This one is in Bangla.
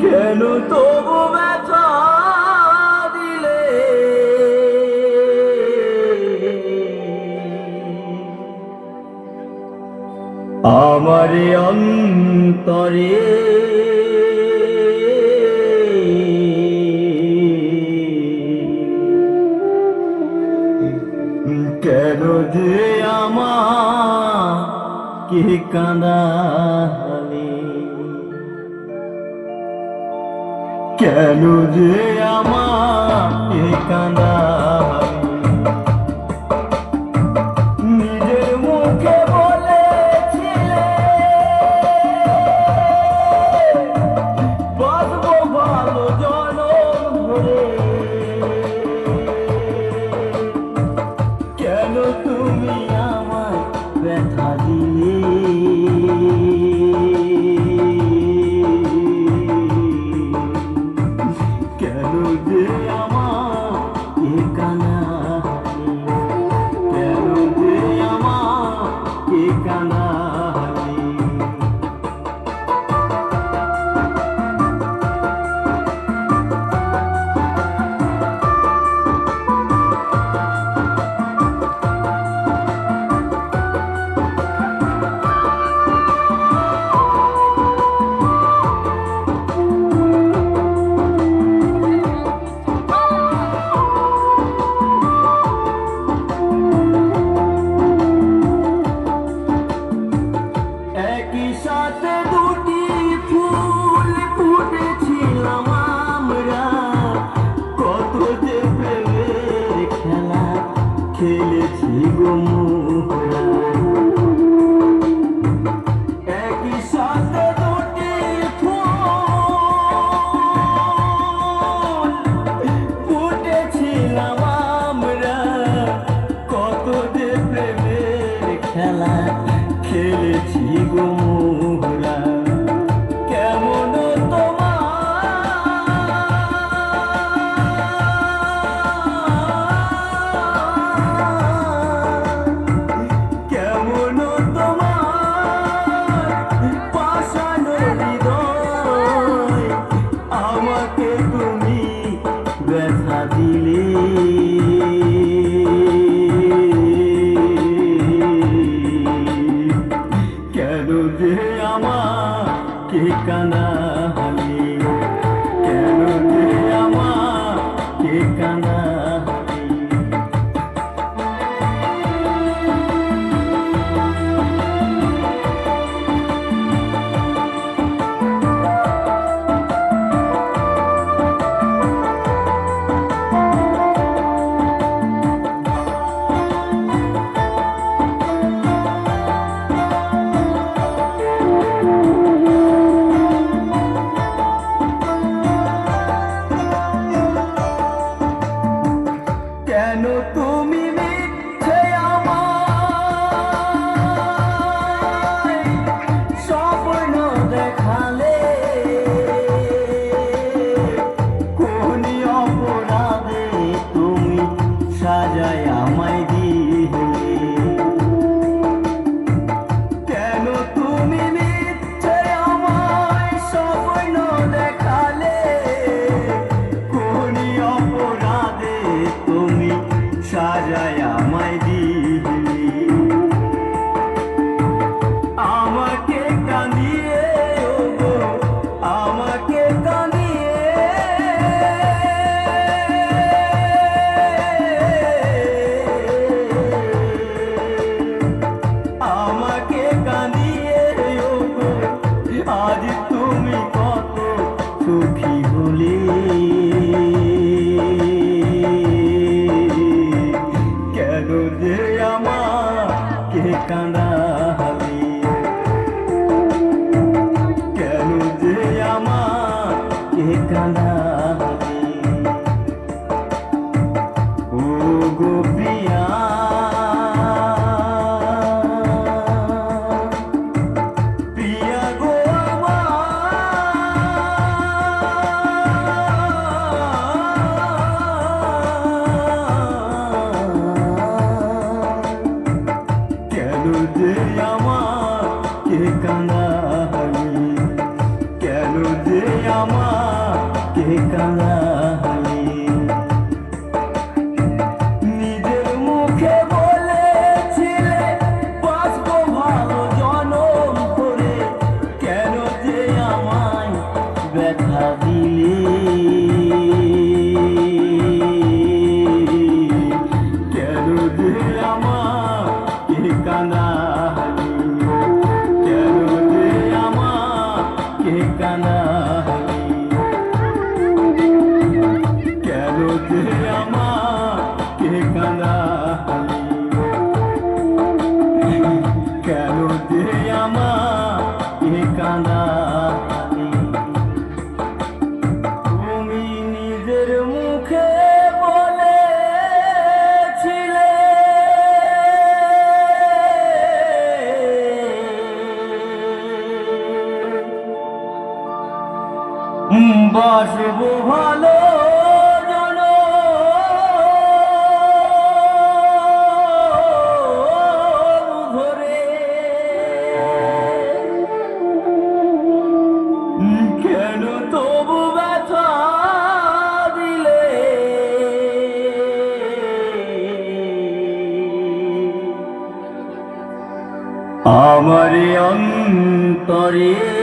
কেন তবু ব্যথা দিলে আমার অন্তরে? কেন যে আমাকে কাঁদালে? কেন যে আমাকে কাঁদালে? নিজের মুখে বলেছিলে বাঁচবো ভালো জনম ধরে। কেন তুমি আমায় ব্যথা দিলে? কেন যে আমাকে কাঁদালে? কেন যে আমাকে কাঁদালে? একই সাথে দুটি ফুল ফুটেছিলাম আমরা, কত যে প্রেমের খেলা খেলেছি গো মোরা। একই সাথে দুটি ফুল ফুটেছিলাম আমরা, কত যে প্রেমের খেলা খেলেছি গো মোরা। কেমন কেমন তোমার পাষাণ হৃদয়, আমাকে তুমি ব্যথা দিলে। কেন যে আমাকে কাঁদালে? কেন যে আমাকে কাঁদালে? আমাকে কাঁদালে নিজের মুখে বলেছিলে বাঁচবো ভালো জনম করে কেন যে আমায় ব্যথা দিলে কেন যে আমাকে কাঁদালে কেন যে আমাকে কাঁদালে কেন যে আমাকে কাঁদালে কেন যে আমাকে কাঁদালে তুমি নিজের মুখে বলেছিলে বাসবো ভালো জনম ধরে কেন তবু ব্যথা দিলে আমার অন্তরে